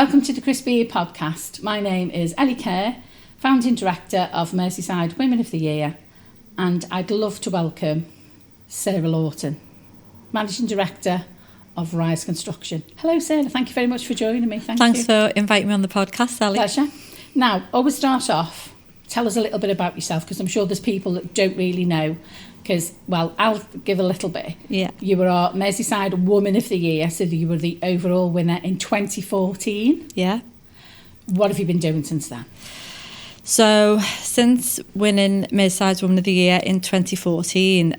Welcome to the Crispy podcast. My name is Ellie Kerr, founding director of Merseyside Women of the Year, and I'd love to welcome Sara Lawton, managing director of Rise Construction. Hello, Sarah. Thank you very much for joining me. Thanks for inviting me on the podcast, Ellie. Pleasure. Now, always start off, tell us a little bit about yourself, because I'm sure there's people that don't really know. Because, well, I'll give a little bit. Yeah. You were our Merseyside Woman of the Year, so you were the overall winner in 2014. Yeah. What have you been doing since then? So, since winning Merseyside Woman of the Year in 2014,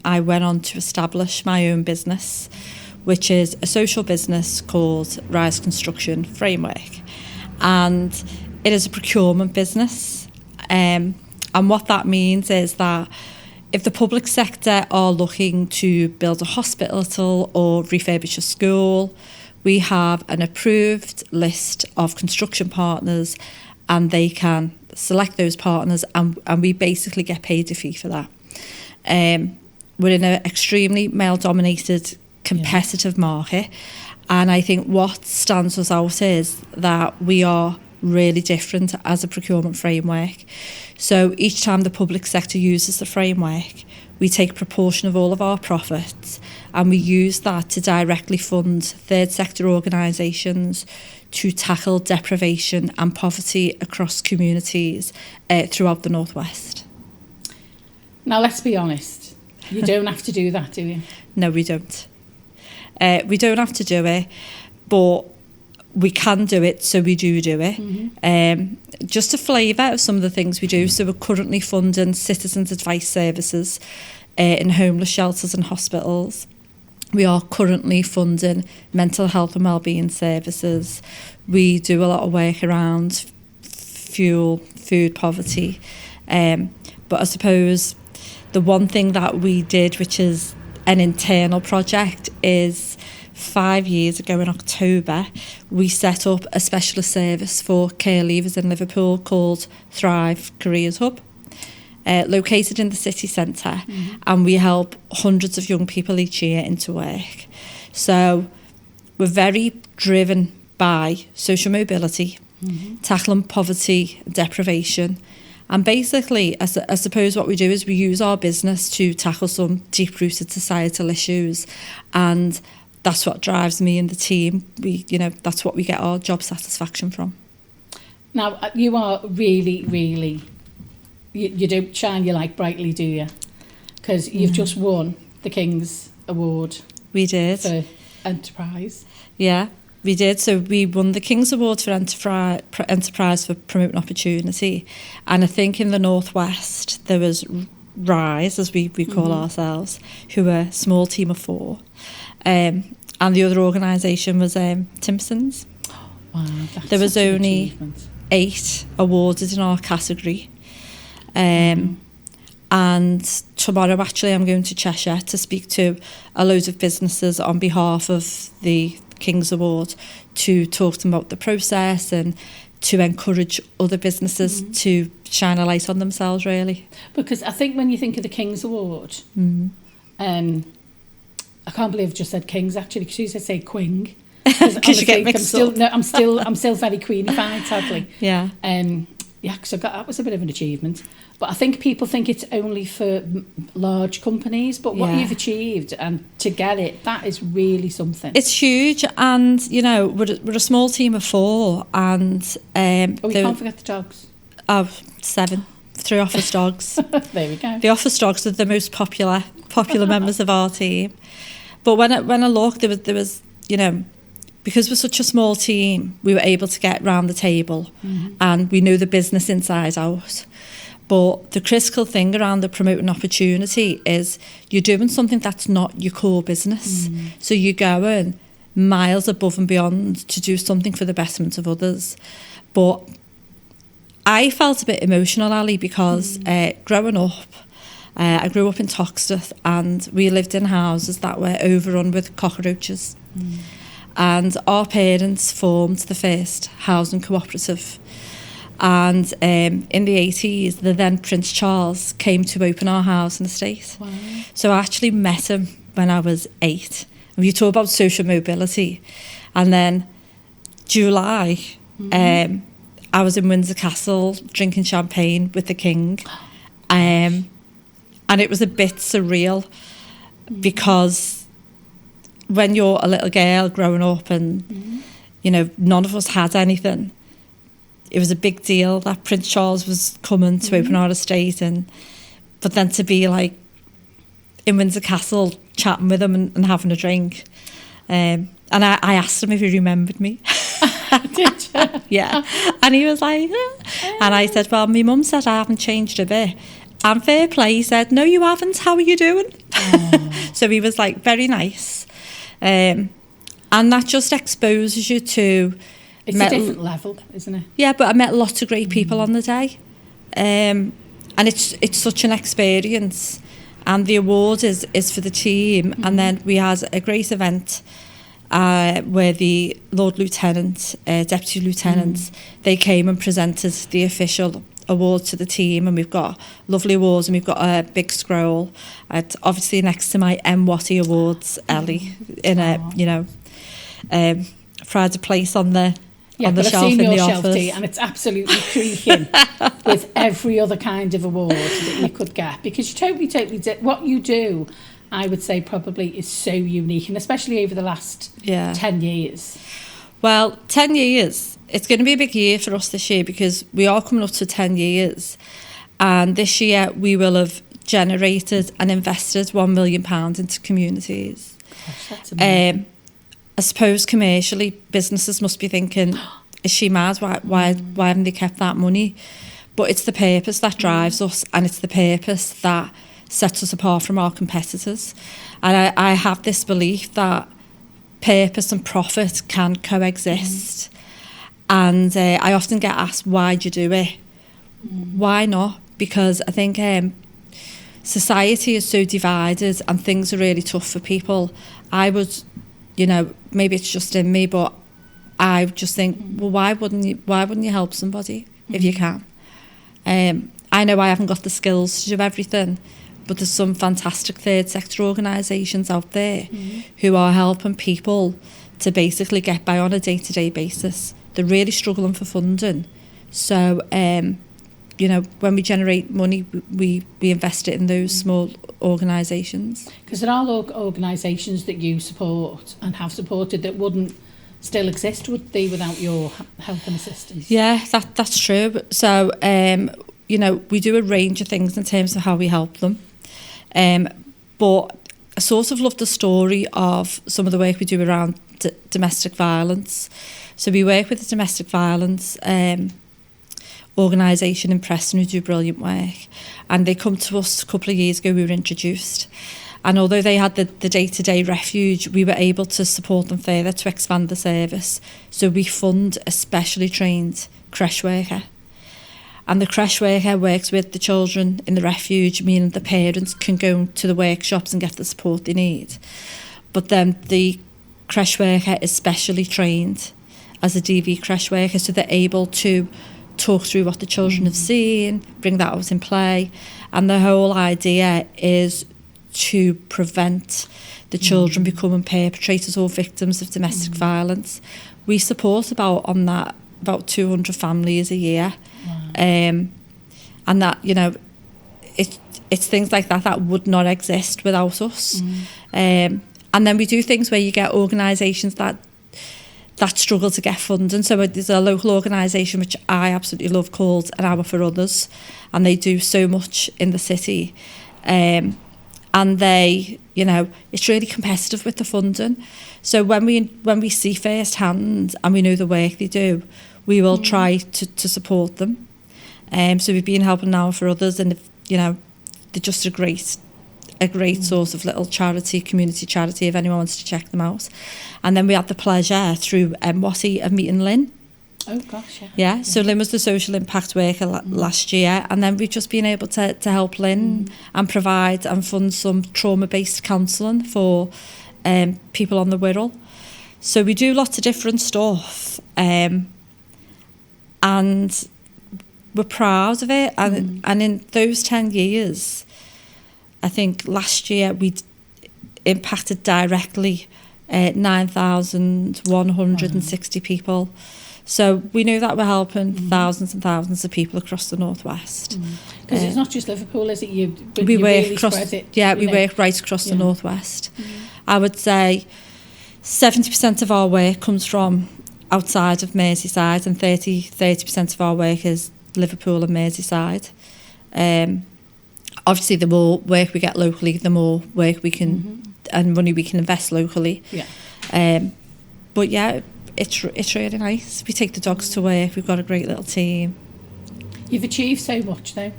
I went on to establish my own business, which is a social business called Rise Construction Framework. And it is a procurement business. And what that means is that if the public sector are looking to build a hospital or refurbish a school, we have an approved list of construction partners and they can select those partners and we basically get paid a fee for that. We're in an extremely male-dominated, competitive market, and I think what stands us out is that we are really different as a procurement framework. So each time the public sector uses the framework, we take a proportion of all of our profits and we use that to directly fund third sector organisations to tackle deprivation and poverty across communities throughout the Northwest. Now, let's be honest. You don't have to do that, do you? No, we don't. We don't have to do it, but we can do it, so we do it. Mm-hmm. Just a flavour of some of the things we do. So we're currently funding citizens' advice services in homeless shelters and hospitals. We are currently funding mental health and wellbeing services. We do a lot of work around food poverty. But I suppose the one thing that we did, which is an internal project, is 5 years ago in October, we set up a specialist service for care leavers in Liverpool called Thrive Careers Hub, located in the city centre, and we help hundreds of young people each year into work. So we're very driven by social mobility, tackling poverty, deprivation, and basically, I suppose what we do is we use our business to tackle some deep-rooted societal issues, and that's what drives me and the team. That's what we get our job satisfaction from. Now, you are really, really, you don't shine your light brightly, do you? Because you've just won the King's Award. We did. For Enterprise. Yeah, we did. So we won the King's Award for Enterprise for Promoting Opportunity. And I think in the Northwest, there was Rise, as we call ourselves, who were a small team of 4. And the other organisation was Timpson's. Wow, there was only 8 awarded in our category. And tomorrow, actually, I'm going to Cheshire to speak to a load of businesses on behalf of the King's Award to talk to them about the process and to encourage other businesses to shine a light on themselves, really. Because I think when you think of the King's Award, I can't believe I've just said Kings, actually, because you said say Quing. Because you get mixed up. I'm still very Queenified, sadly. Yeah. Because that was a bit of an achievement. But I think people think it's only for large companies, but what you've achieved and to get it, that is really something. It's huge, and we're a small team of 4, and we can't forget the dogs. 7. 3 office dogs. There we go. The office dogs are the most popular members of our team. But when I looked, there was because we're such a small team, we were able to get round the table and we know the business inside out. But the critical thing around the promoting opportunity is you're doing something that's not your core business. So you're going miles above and beyond to do something for the betterment of others. But I felt a bit emotional, Ali, because growing up, I grew up in Toxteth and we lived in houses that were overrun with cockroaches. And our parents formed the first housing cooperative. And in the 80s, the then Prince Charles came to open our housing estate. Wow. So I actually met him when I was 8. And we talk about social mobility. And then July, I was in Windsor Castle drinking champagne with the King. And it was a bit surreal because when you're a little girl growing up and, you know, none of us had anything, it was a big deal that Prince Charles was coming to open our estate. But then to be like in Windsor Castle chatting with him and having a drink. And I asked him if he remembered me. Did you? Yeah. And he was like, and I said, well, my mum said I haven't changed a bit. And fair play, he said, no, you haven't. How are you doing? So he was like very nice. And that just exposes you to... It's a different level, isn't it? Yeah, but I met lots of great people on the day. And it's such an experience. And the award is for the team. And then we had a great event where the Lord Lieutenant, Deputy Lieutenants, they came and presented the official award to the team, and we've got lovely awards, and we've got a big scroll, obviously next to my MWOTY awards, Ellie, in a pride of place on the shelf in the office. And it's absolutely creaking with every other kind of award that you could get, because you totally what you do, I would say, probably is so unique, and especially over the last 10 years. Well, 10 years. It's going to be a big year for us this year because we are coming up to 10 years. And this year we will have generated and invested £1 million into communities. Gosh, that's amazing. I suppose commercially, businesses must be thinking, is she mad? Why haven't they kept that money? But it's the purpose that drives us, and it's the purpose that sets us apart from our competitors. And I have this belief that purpose and profit can coexist. And I often get asked, why do you do it? Why not? Because I think society is so divided and things are really tough for people. I would, you know, maybe it's just in me, but I just think, well, why wouldn't you help somebody if you can? I know I haven't got the skills to do everything, but there's some fantastic third sector organisations out there who are helping people to basically get by on a day-to-day basis. They're really struggling for funding. So, you know, when we generate money, we invest it in those small organisations. Because there are organisations that you support and have supported that wouldn't still exist, would they, without your help and assistance? Yeah, that's true. So, you know, we do a range of things in terms of how we help them. But I sort of love the story of some of the work we do around domestic violence. So we work with the domestic violence organisation in Preston who do brilliant work. And they come to us a couple of years ago, we were introduced. And although they had the day-to-day refuge, we were able to support them further to expand the service. So we fund a specially trained creche worker. And the creche worker works with the children in the refuge, meaning the parents can go to the workshops and get the support they need. But then the creche worker is specially trained as a DV creche worker, so they're able to talk through what the children have seen, bring that out in play. And the whole idea is to prevent the children becoming perpetrators or victims of domestic violence. We support about 200 families a year. Wow. And that, you know, it's things like that would not exist without us. And then we do things where you get organisations that struggle to get funding. So there's a local organisation which I absolutely love called An Hour for Others, and they do so much in the city. And they, you know, it's really competitive with the funding. So when we see firsthand and we know the work they do, we will try to support them. So we've been helping Now for Others, and you know, they're just a great sort of little community charity, if anyone wants to check them out. And then we had the pleasure through MWOTY of meeting Lynn. Oh gosh, yeah. Yeah, so Lynn was the social impact worker last year, and then we've just been able to help Lynn and provide and fund some trauma-based counselling for people on the Wirral. So we do lots of different stuff, and we're proud of it. And in those 10 years, I think last year we impacted directly 9,160 people. So we know that we're helping thousands and thousands of people across the Northwest. Because it's not just Liverpool, is it? We you work really across. Spread it, We work right across the Northwest. I would say 70% of our work comes from outside of Merseyside, and 30% of our work is Liverpool and Merseyside. Obviously, the more work we get locally, the more work we can and money we can invest locally. But yeah, it's really nice. We take the dogs to work. We've got a great little team. You've achieved so much, though,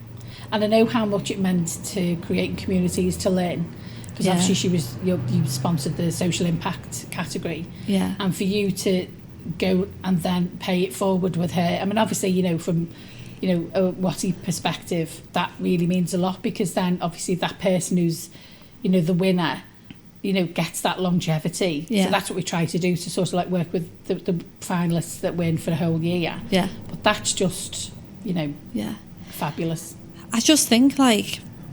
and I know how much it meant to creating communities to learn. Because obviously you sponsored the social impact category, and for you to go and then pay it forward with her. I mean, obviously, from a MWOTY perspective, that really means a lot, because then obviously that person who's the winner gets that longevity. So that's what we try to do, to sort of like work with the finalists that win for the whole year. But that's just fabulous. I just think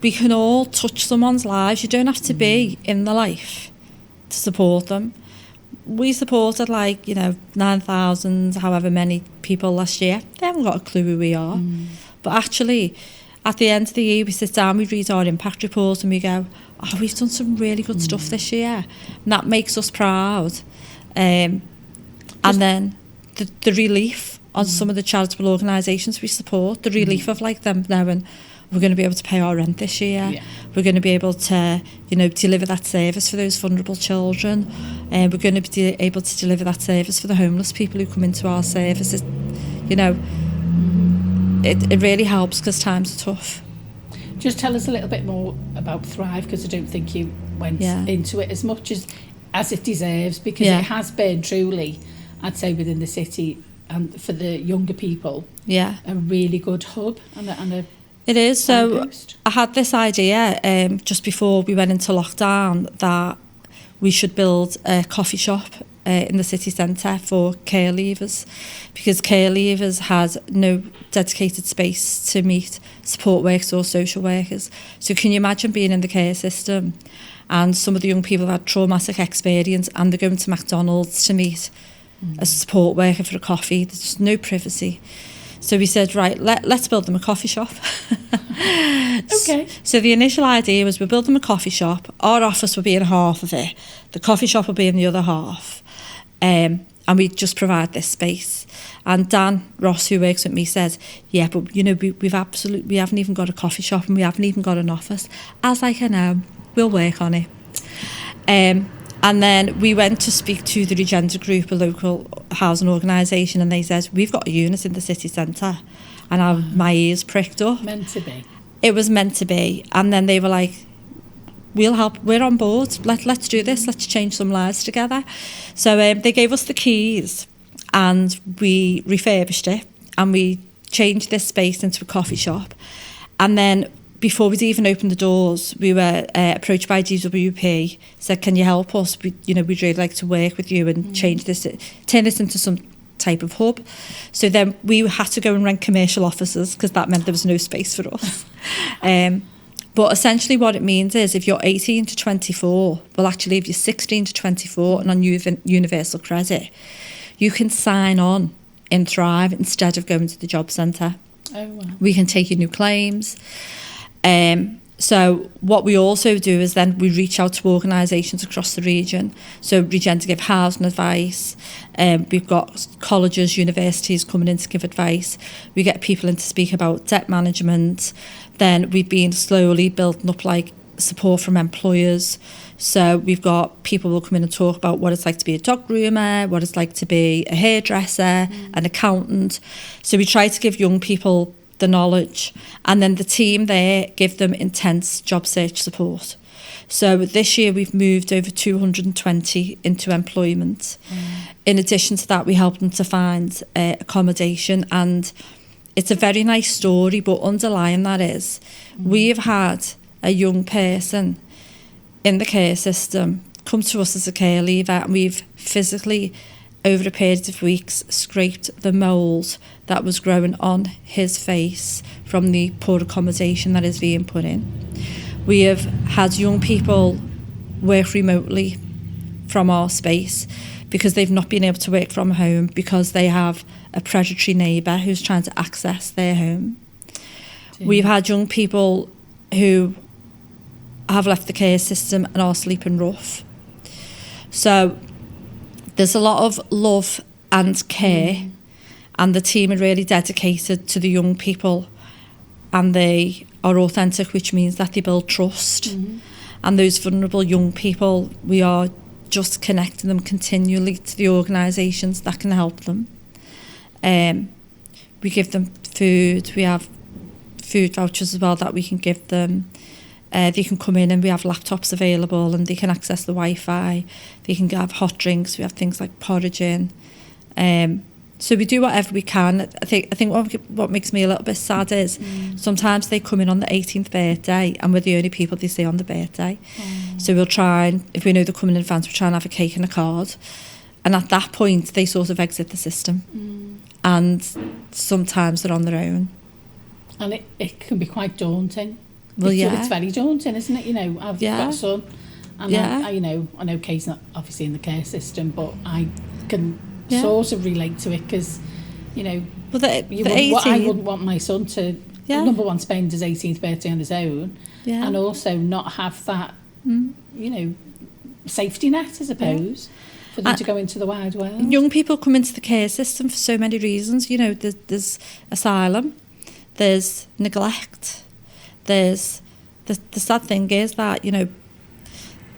we can all touch someone's lives. You don't have to be in the life to support them. We supported 9,000, however many people last year. They haven't got a clue who we are. But actually, at the end of the year, we sit down, we read our impact report, and we go, oh, we've done some really good stuff this year. And that makes us proud. And then the relief on some of the charitable organisations we support, the relief of them knowing we're going to be able to pay our rent this year. We're going to be able to, deliver that service for those vulnerable children. We're going to be able to deliver that service for the homeless people who come into our services. It really helps, because times are tough. Just tell us a little bit more about Thrive, because I don't think you went into it as much as it deserves, because it has been truly, I'd say, within the city and for the younger people, a really good hub and a It is. So I had this idea just before we went into lockdown that we should build a coffee shop in the city centre for care leavers, because care leavers has no dedicated space to meet support workers or social workers. So can you imagine being in the care system, and some of the young people have had traumatic experience, and they're going to McDonald's to meet a support worker for a coffee? There's just no privacy. So we said, right, let's build them a coffee shop. Okay. So the initial idea was, we'll build them a coffee shop. Our office will be in half of it. The coffee shop will be in the other half. And we just provide this space. And Dan Ross, who works with me, says, but we haven't even got a coffee shop, and we haven't even got an office. I was like, I know, we'll work on it. And then we went to speak to the Regender Group, a local housing organisation, and they said, we've got a unit in the city centre. And my ears pricked up. Meant to be. It was meant to be. And then they were like, we'll help, we're on board, let's do this, let's change some lives together. So they gave us the keys, and we refurbished it, and we changed this space into a coffee shop. And then before we'd even opened the doors, we were approached by DWP, said, can you help us? We'd really like to work with you and change this, turn this into some type of hub. So then we had to go and rent commercial offices, because that meant there was no space for us. But essentially what it means is, if you're 18 to 24, well, actually, if you're 16 to 24 and on universal credit, you can sign on in Thrive instead of going to the job centre. Oh, wow. We can take your new claims. So what we also do is then we reach out to organisations across the region. So Regender give housing advice. We've got colleges, universities coming in to give advice. We get people in to speak about debt management. Then we've been slowly building up support from employers. So we've got people who will come in and talk about what it's like to be a dog groomer, what it's like to be a hairdresser, an accountant. So we try to give young people the knowledge, and then the team there give them intense job search support. So this year we've moved over 220 into employment. In addition to that, we help them to find accommodation, and it's a very nice story, but underlying that is we've had a young person in the care system come to us as a care leaver, and we've physically, over a period of weeks, scraped the mould that was growing on his face from the poor accommodation that is being put in. We have had young people work remotely from our space because they've not been able to work from home because they have a predatory neighbour who's trying to access their home. We've had young people who have left the care system and are sleeping rough. So there's a lot of love and care, and the team are really dedicated to the young people, and they are authentic, which means that they build trust. And those vulnerable young people, we are just connecting them continually to the organisations that can help them. We give them food. We have food vouchers as well that we can give them. They can come in and we have laptops available and they can access the Wi-Fi. They can have hot drinks. We have things like porridging. So we do whatever we can. I think what makes me a little bit sad is sometimes they come in on the 18th birthday and we're the only people they see on the birthday. So we'll try and, if we know they're coming in advance, we'll try and have a cake and a card. And at that point, they sort of exit the system. And sometimes they're on their own. And it can be quite daunting. Well, It's very daunting, isn't it? You know, I've got a son, and I know Kate's not obviously in the care system, but I can sort of relate to it because, you know, I wouldn't want my son to, number one, spend his 18th birthday on his own, and also not have that, you know, safety net, I suppose, for them to go into the wide world. Young people come into the care system for so many reasons. You know, there's asylum, there's neglect. There's the sad thing is that, you know,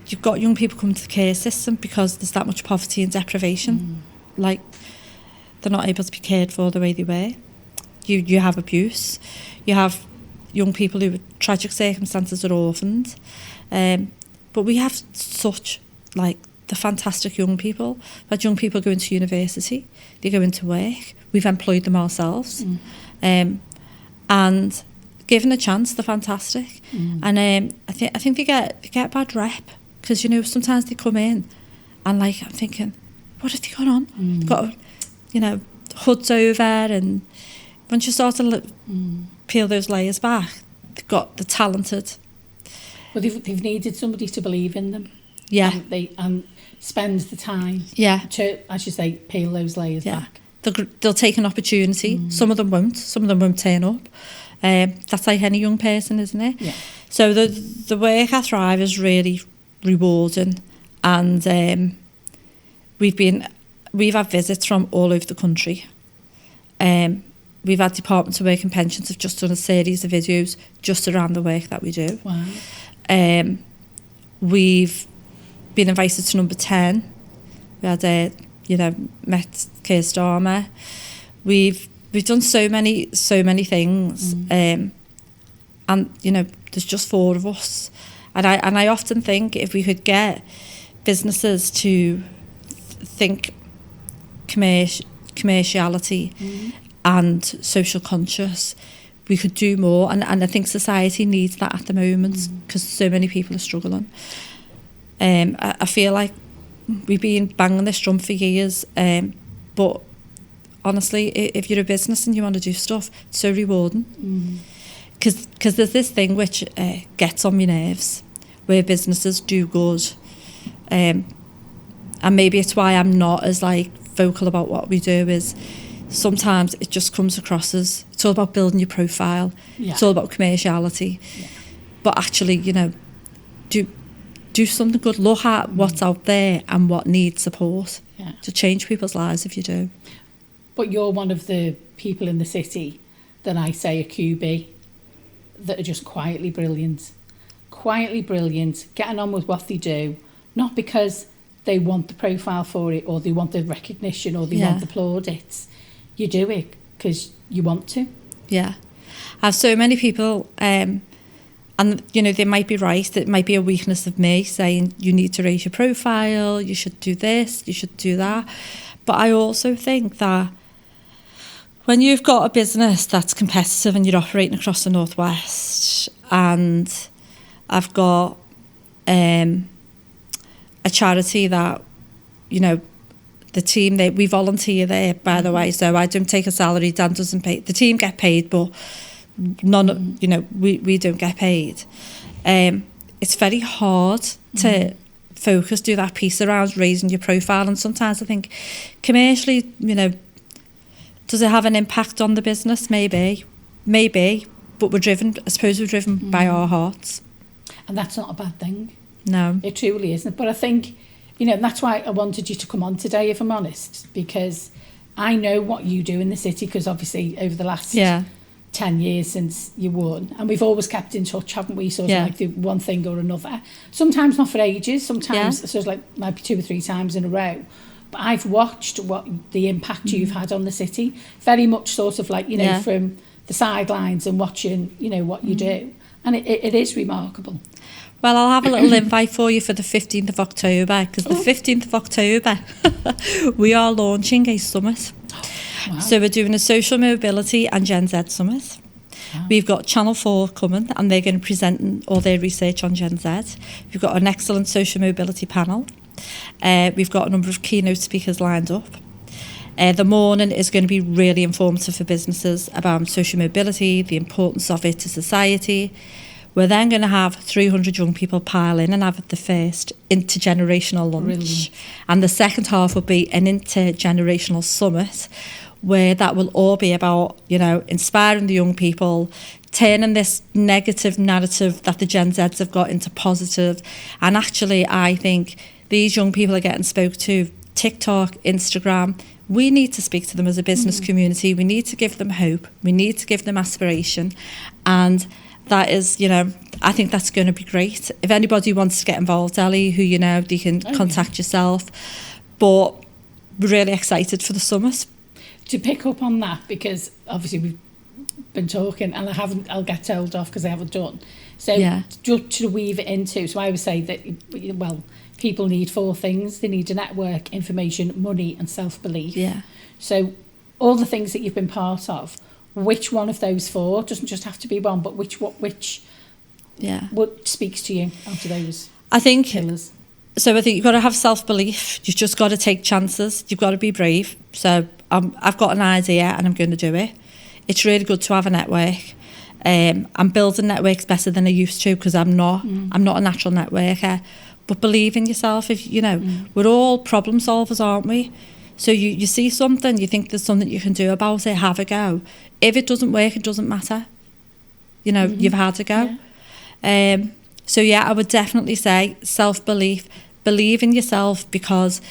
you've got young people coming to the care system because there's that much poverty and deprivation. Like, they're not able to be cared for the way they were. You have abuse. You have young people who, with tragic circumstances, are orphaned. But we have such, like, the fantastic young people. We've had young people go into university. They go into work. We've employed them ourselves. And given a chance, they're fantastic. And I think they get a bad rep because, you know, sometimes they come in and, like, I'm thinking, what have they got on? They've got, you know, hoods over, and once you start to peel those layers back, they're talented. Well, they've needed somebody to believe in them. And spend the time to, as you say, peel those layers back. They'll take an opportunity. Some of them won't. Some of them won't turn up. That's like any young person, isn't it? Yeah. So the work at Thrive is really rewarding, and we've had visits from all over the country. We've had Department of Work and Pensions have just done a series of videos just around the work that we do. Wow. We've been invited to number 10. We had met Keir Starmer. We've done so many things, and you know, there's just 4 of us, and I often think if we could get businesses to think commerciality and social conscious, we could do more, and I think society needs that at the moment because so many people are struggling. I feel like we've been banging this drum for years, but honestly, if you're a business and you want to do stuff, it's so rewarding. Because there's this thing which gets on my nerves, where businesses do good. And maybe it's why I'm not as, like, vocal about what we do, is sometimes it just comes across as it's all about building your profile. It's all about commerciality. But actually, you know, do something good. Look at what's out there and what needs support to change people's lives if you do. But you're one of the people in the city that I say are QB, that are just quietly brilliant, getting on with what they do, not because they want the profile for it or they want the recognition or they want the plaudits. You do it because you want to. Yeah. I have so many people, and, you know, they might be right. It might be a weakness of me saying you need to raise your profile, you should do this, you should do that. But I also think that when you've got a business that's competitive and you're operating across the Northwest, and I've got a charity that, you know, the team, we volunteer there, by the way, so I don't take a salary, Dan doesn't pay. The team get paid, but none, you know, we don't get paid. It's very hard focus, do that piece around raising your profile. And sometimes I think commercially, you know, does it have an impact on the business? Maybe, but we're driven by our hearts. And that's not a bad thing. No. It truly isn't. But I think, you know, that's why I wanted you to come on today, if I'm honest, because I know what you do in the city, because obviously over the last 10 years since you won, and we've always kept in touch, haven't we, sort of like the one thing or another, sometimes not for ages, sometimes sort of like maybe 2 or 3 times in a row, but I've watched what the impact you've had on the city, very much sort of like, you know, from the sidelines and watching, you know, what you do, and it is remarkable. Well, I'll have a little invite for you for the 15th of October, because the 15th of October we are launching a summit. Wow. So we're doing a social mobility and Gen Z summit. Wow. We've got Channel 4 coming, and they're going to present all their research on Gen Z. We've got an excellent social mobility panel. We've got a number of keynote speakers lined up. The morning is going to be really informative for businesses about social mobility, the importance of it to society. We're then going to have 300 young people pile in and have the first intergenerational lunch. Brilliant. And the second half will be an intergenerational summit, where that will all be about, you know, inspiring the young people, turning this negative narrative that the Gen Zs have got into positive. And actually, I think these young people are getting spoke to, TikTok, Instagram. We need to speak to them as a business community. We need to give them hope. We need to give them aspiration. And that is, you know, I think that's going to be great. If anybody wants to get involved, Ellie, who you know, they can contact yourself. But we're really excited for the summit. To pick up on that, because obviously we've been talking, and I'll get told off because I haven't done. So just to weave it into, so I would say that, well, people need 4 things. They need a network, information, money, and self-belief. Yeah. So all the things that you've been part of, which one of those 4, doesn't just have to be one, but which what speaks to you out of those pillars? So I think you've got to have self-belief. You've just got to take chances. You've got to be brave. So I've got an idea and I'm going to do it. It's really good to have a network. I'm building networks better than I used to, because I'm not a natural networker. But believe in yourself. If you know, we're all problem solvers, aren't we? So you see something, you think there's something you can do about it, have a go. If it doesn't work, it doesn't matter. You know, you've had a go. Yeah. So yeah, I would definitely say self-belief. Believe in yourself, because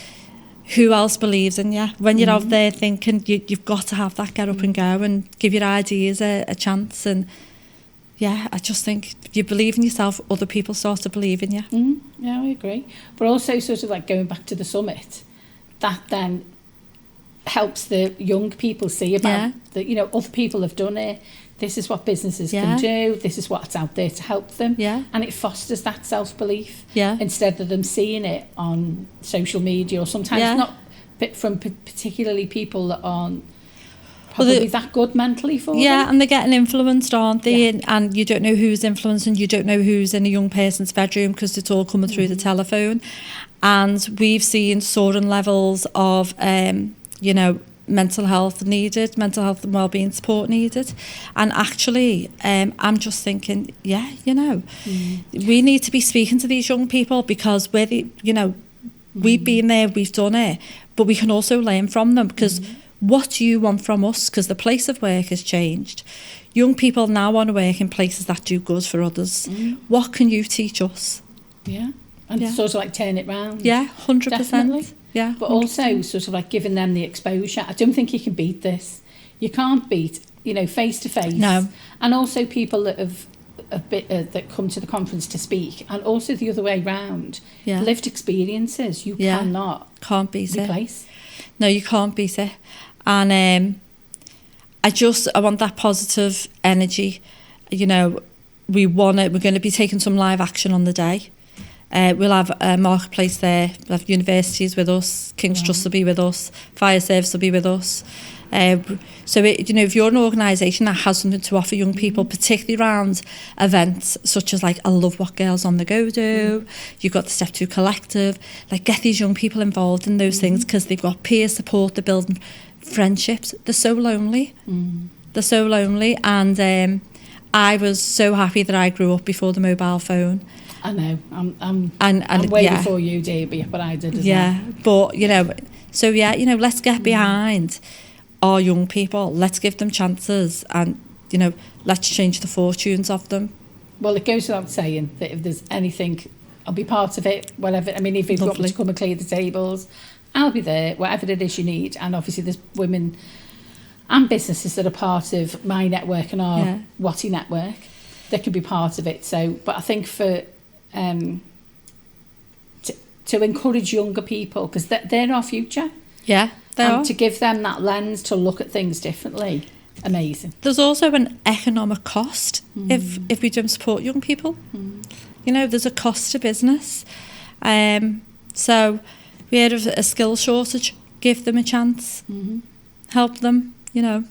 who else believes in you? When you're out there thinking, you've got to have that get up and go and give your ideas a chance. And yeah, I just think if you believe in yourself, other people start to believe in you. Yeah, I agree. But also sort of like going back to the summit, that then helps the young people see about that, you know, other people have done it. This is what businesses can do. This is what's out there to help them. Yeah. And it fosters that self-belief instead of them seeing it on social media, or sometimes not from particularly people that aren't probably that good mentally for them. Yeah, and they're getting influenced, aren't they? Yeah. And you don't know who's influencing, you don't know who's in a young person's bedroom, because it's all coming through the telephone. And we've seen soaring levels of, you know, mental health and wellbeing support needed. And actually, I'm just thinking, you know, we need to be speaking to these young people, because we've been there, we've done it, but we can also learn from them, because what do you want from us? Because the place of work has changed. Young people now want to work in places that do good for others. What can you teach us? Yeah. And sort of like turn it round. Yeah, 100%. Definitely. Yeah, but 100%. Also sort of like giving them the exposure. I don't think you can beat this. You can't beat, you know, face to face. No. And also people that have that come to the conference to speak, and also the other way round. Yeah. Lived experiences you can't beat replace. No, you can't beat it. And I want that positive energy. You know, we're going to be taking some live action on the day. We'll have a marketplace there. We'll have universities with us. King's Trust will be with us. Fire Service will be with us. So, if you're an organisation that has something to offer young people, particularly around events such as like I Love What Girls on the Go do, you've got the Step 2 Collective, like get these young people involved in those things, because they've got peer support, they're building friendships. They're so lonely. They're so lonely, and I was so happy that I grew up before the mobile phone. I know. I'm And way yeah. before you did, but I did as well. Yeah, but, you know, so yeah, you know, let's get behind our young people. Let's give them chances and, you know, let's change the fortunes of them. Well, it goes without saying that if there's anything, I'll be part of it, whatever. I mean, if you've got me to come and clear the tables, I'll be there, whatever it is you need. And obviously there's women and businesses that are part of my network and our MWOTY network that can be part of it. So, but I think for to encourage younger people, because they're our future. Yeah, they are. To give them that lens to look at things differently. Amazing. There's also an economic cost if we don't support young people. You know, there's a cost to business. So we had a skill shortage. Give them a chance. Help them, you know.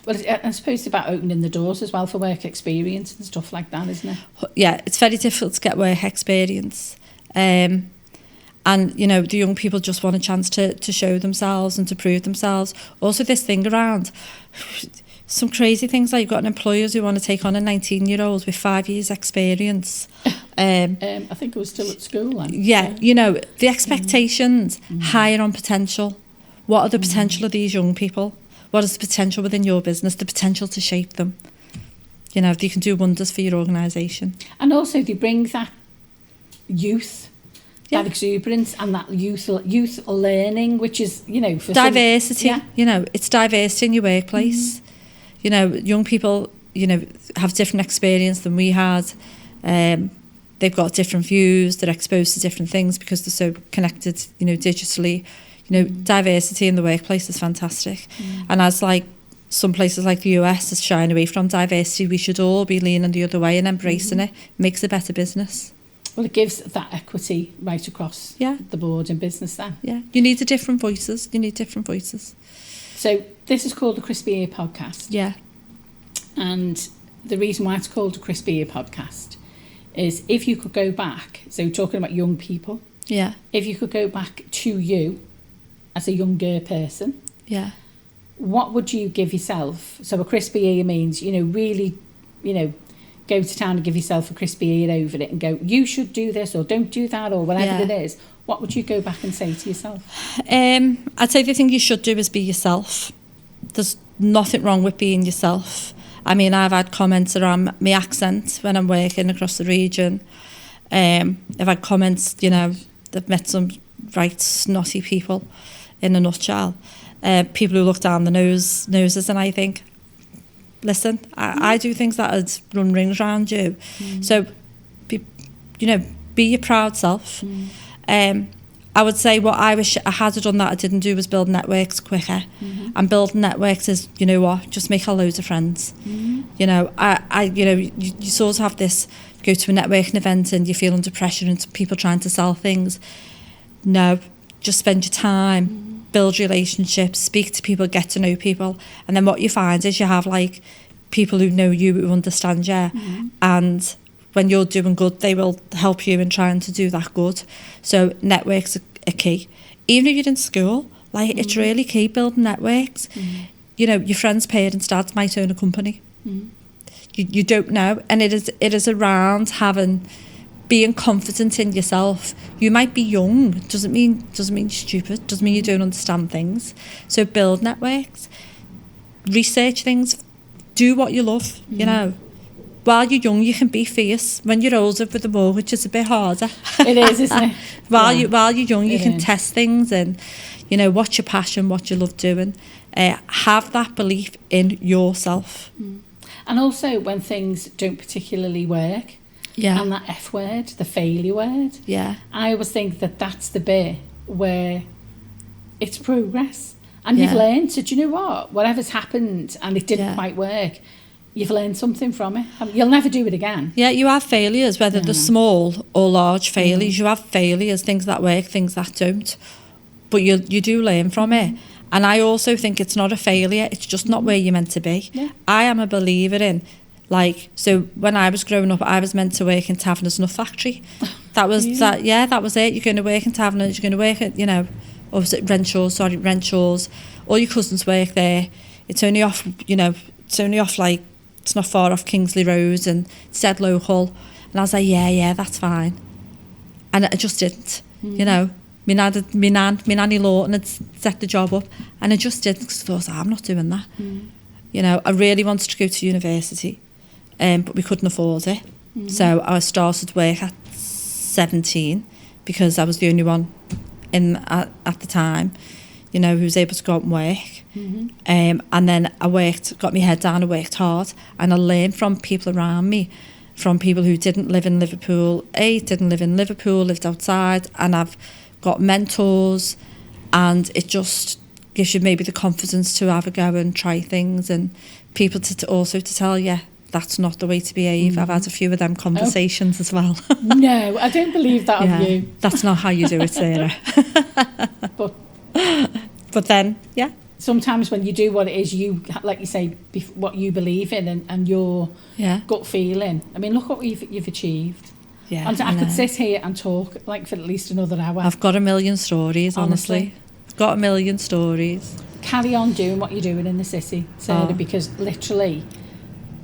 Well, I suppose it's about opening the doors as well for work experience and stuff like that, isn't it? Yeah, it's very difficult to get work experience. And, you know, the young people just want a chance to show themselves and to prove themselves. Also, this thing around some crazy things, like you've got employers who want to take on a 19-year-old with 5 years experience. I think I was still at school then. Yeah, you know, the expectations higher on potential. What are the potential of these young people? What is the potential within your business? The potential to shape them. You know, they can do wonders for your organisation. And also they bring that youth, that exuberance and that youth learning, which is, you know, for diversity. You know, it's diversity in your workplace. You know, young people, you know, have different experience than we had. They've got different views. They're exposed to different things because they're so connected, you know, digitally. You know, diversity in the workplace is fantastic. And as like some places like the US is shying away from diversity, we should all be leaning the other way and embracing it. Makes a better business. Well, it gives that equity right across the board in business then. Yeah, you need different voices. You need different voices. So this is called the Crispy Ear Podcast. Yeah. And the reason why it's called the Crispy Ear Podcast is if you could go back, so talking about young people, if you could go back to you as a younger person, what would you give yourself? So a crispy ear means, you know, really, you know, go to town and give yourself a crispy ear over it and go, you should do this or don't do that or whatever it is. What would you go back and say to yourself? I'd say the thing you should do is be yourself. There's nothing wrong with being yourself. I mean, I've had comments around my accent when I'm working across the region. I've had comments, you know, I've met some right snotty people in a nutshell. People who look down the noses and I think, listen, I do things that would run rings around you. So, be your proud self. I would say what I wish I had done that I didn't do was build networks quicker. And building networks is, you know what, just make a loads of friends. You know, you sort of have this, go to a networking event and you feel under pressure and people trying to sell things. No, just spend your time, build relationships, speak to people, get to know people. And then what you find is you have like people who know you, who understand you. And when you're doing good, they will help you in trying to do that good. So networks are key. Even if you're in school, like it's really key, building networks. You know, your friend's parents' dads might own a company. You don't know. And it is around being confident in yourself. You might be young, doesn't mean you're stupid, doesn't mean you don't understand things. So build networks, research things, do what you love, you know. While you're young, you can be fierce. When you're older with the mortgage, it's a bit harder. It is, isn't it? While you're young, you can test things and, you know, what's your passion, what you love doing. Have that belief in yourself. And also when things don't particularly work, and that F word, the failure word, I always think that that's the bit where it's progress. And you've learned, so do you know what? Whatever's happened and it didn't quite work, you've learned something from it. You'll never do it again. Yeah, you have failures, whether they're small or large failures. You have failures, things that work, things that don't. But you do learn from it. And I also think it's not a failure. It's just not where you're meant to be. I am a believer in, like, so when I was growing up, I was meant to work in Taverner's Nut Factory. That was that was it. You're going to work in Taverner's, you're going to work at, you know, or was it Renshaw's. All your cousins work there. It's only off like it's not far off Kingsley Road and it's dead local. And I was like, yeah, that's fine. And I just didn't, you know. My nanny Lawton had set the job up, and I just didn't, because I thought, I'm not doing that. You know, I really wanted to go to university, but we couldn't afford it. So I started work at 17, because I was the only one at the time, you know, who was able to go out and work. And then I got my head down, I worked hard, and I learned from people around me, from people who didn't live in Liverpool, lived outside, and I've got mentors, and it just gives you maybe the confidence to have a go and try things, and people to tell you that's not the way to behave. I've had a few of them conversations as well. No, I don't believe that of you. That's not how you do it, Sarah. But then, yeah. Sometimes when you do what it is, you, like you say, what you believe in and your gut feeling. I mean, look what you've achieved. Yeah, and I could sit here and talk like for at least another hour. I've got a million stories, honestly. I've got a million stories. Carry on doing what you're doing in the city, Sarah, because literally,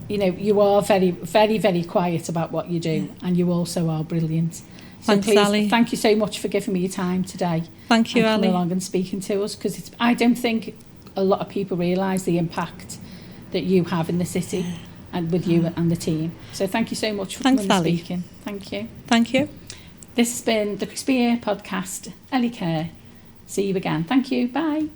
you know, you are very, very, very quiet about what you do, and you also are brilliant. So Thanks, please, Ali. Thank you so much for giving me your time today. Thank you, and Ali. coming along and speaking to us, because I don't think a lot of people realise the impact that you have in the city and with you and the team. So thank you so much for coming and speaking. Thank you. Thank you. This has been the Crispy Air podcast. Ellie Kerr. See you again. Thank you. Bye.